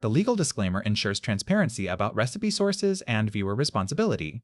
The legal disclaimer ensures transparency about recipe sources and viewer responsibility.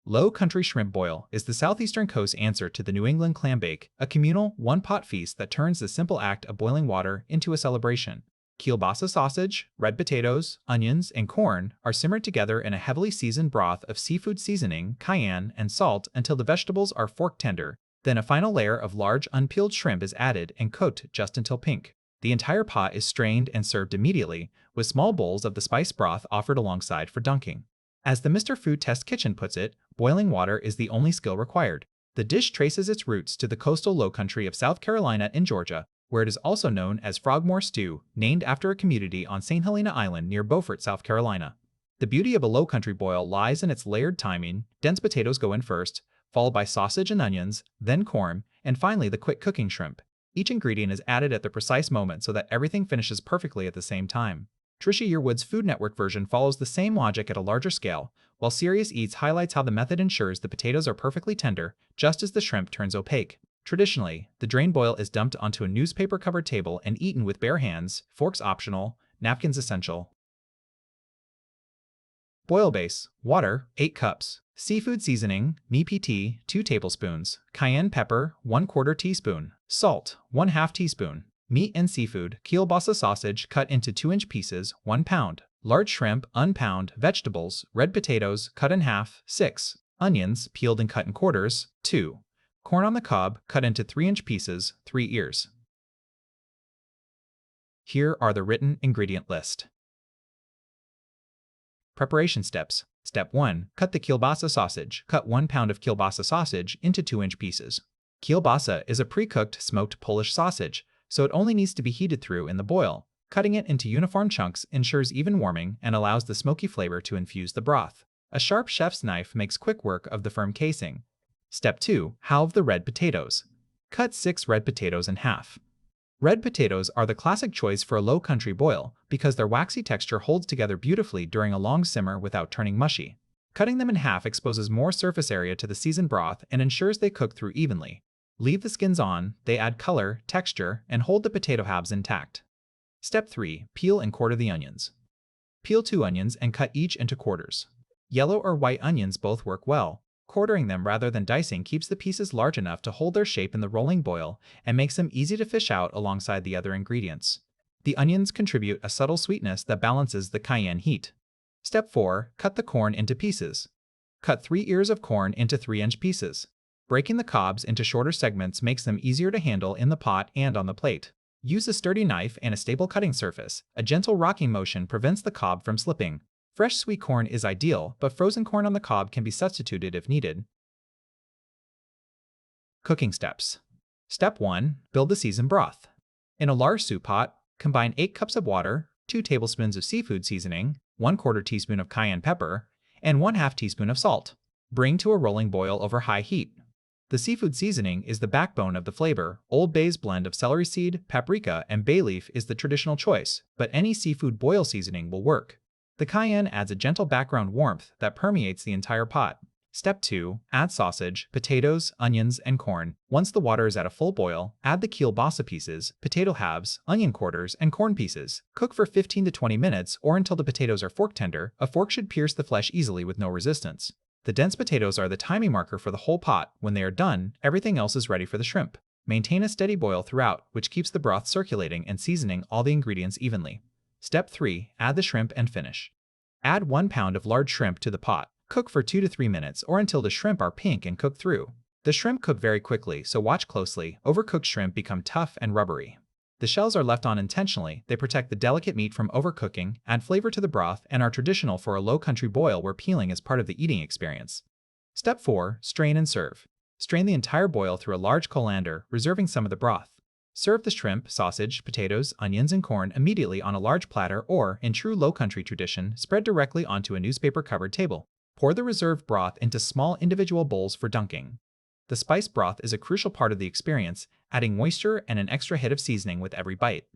Lowcountry shrimp boil is the Southeastern coast's answer to the New England clambake, a communal, one-pot feast that turns the simple act of boiling water into a celebration. Kielbasa sausage, red potatoes, onions, and corn are simmered together in a heavily seasoned broth of seafood seasoning, cayenne, and salt until the vegetables are fork tender. Then a final layer of large unpeeled shrimp is added and cooked just until pink. The entire pot is strained and served immediately, with small bowls of the spiced broth offered alongside for dunking. As the Mr. Food Test Kitchen puts it, boiling water is the only skill required. The dish traces its roots to the coastal Lowcountry of South Carolina and Georgia, where it is also known as Frogmore Stew, named after a community on St. Helena Island near Beaufort, South Carolina. The beauty of a Lowcountry boil lies in its layered timing. Dense potatoes go in first, followed by sausage and onions, then corn, and finally the quick cooking shrimp. Each ingredient is added at the precise moment so that everything finishes perfectly at the same time. Trisha Yearwood's Food Network version follows the same logic at a larger scale, while Serious Eats highlights how the method ensures the potatoes are perfectly tender, just as the shrimp turns opaque. Traditionally, the drained boil is dumped onto a newspaper-covered table and eaten with bare hands, forks optional, napkins essential. Boil base: water, 8 cups. Seafood seasoning, MPT, 2 tablespoons. Cayenne pepper, 1/4 teaspoon. Salt, 1/2 teaspoon. Meat and seafood: Kielbasa sausage cut into 2-inch pieces, 1 pound. Large shrimp, unpound. Vegetables: red potatoes, cut in half, 6. Onions, peeled and cut in quarters, 2. Corn on the cob, cut into 3-inch pieces, 3 ears. Here are the written ingredient list. Preparation steps. Step 1. Cut the kielbasa sausage. Cut 1 pound of kielbasa sausage into 2-inch pieces. Kielbasa is a pre-cooked smoked Polish sausage, so it only needs to be heated through in the boil. Cutting it into uniform chunks ensures even warming and allows the smoky flavor to infuse the broth. A sharp chef's knife makes quick work of the firm casing. Step 2. Halve the red potatoes. Cut 6 red potatoes in half. Red potatoes are the classic choice for a Lowcountry boil because their waxy texture holds together beautifully during a long simmer without turning mushy. Cutting them in half exposes more surface area to the seasoned broth and ensures they cook through evenly. Leave the skins on, they add color, texture, and hold the potato halves intact. Step 3. Peel and quarter the onions. Peel 2 onions and cut each into quarters. Yellow or white onions both work well. Quartering them rather than dicing keeps the pieces large enough to hold their shape in the rolling boil and makes them easy to fish out alongside the other ingredients. The onions contribute a subtle sweetness that balances the cayenne heat. Step 4. Cut the corn into pieces. Cut 3 ears of corn into 3-inch pieces. Breaking the cobs into shorter segments makes them easier to handle in the pot and on the plate. Use a sturdy knife and a stable cutting surface. A gentle rocking motion prevents the cob from slipping. Fresh sweet corn is ideal, but frozen corn on the cob can be substituted if needed. Cooking steps. Step 1. Build the seasoned broth. In a large soup pot, combine 8 cups of water, 2 tablespoons of seafood seasoning, 1/4 teaspoon of cayenne pepper, and 1/2 teaspoon of salt. Bring to a rolling boil over high heat. The seafood seasoning is the backbone of the flavor. Old Bay's blend of celery seed, paprika, and bay leaf is the traditional choice, but any seafood boil seasoning will work. The cayenne adds a gentle background warmth that permeates the entire pot. Step 2. Add sausage, potatoes, onions, and corn. Once the water is at a full boil, add the kielbasa pieces, potato halves, onion quarters, and corn pieces. Cook for 15 to 20 minutes or until the potatoes are fork tender. A fork should pierce the flesh easily with no resistance. The dense potatoes are the timing marker for the whole pot. When they are done, everything else is ready for the shrimp. Maintain a steady boil throughout, which keeps the broth circulating and seasoning all the ingredients evenly. Step 3. Add the shrimp and finish. Add 1 pound of large shrimp to the pot. Cook for 2 to 3 minutes or until the shrimp are pink and cooked through. The shrimp cook very quickly, so watch closely. Overcooked shrimp become tough and rubbery. The shells are left on intentionally. They protect the delicate meat from overcooking, add flavor to the broth, and are traditional for a Lowcountry boil where peeling is part of the eating experience. Step 4. Strain and serve. Strain the entire boil through a large colander, reserving some of the broth. Serve the shrimp, sausage, potatoes, onions, and corn immediately on a large platter or, in true Lowcountry tradition, spread directly onto a newspaper-covered table. Pour the reserved broth into small individual bowls for dunking. The spiced broth is a crucial part of the experience, adding moisture and an extra hit of seasoning with every bite.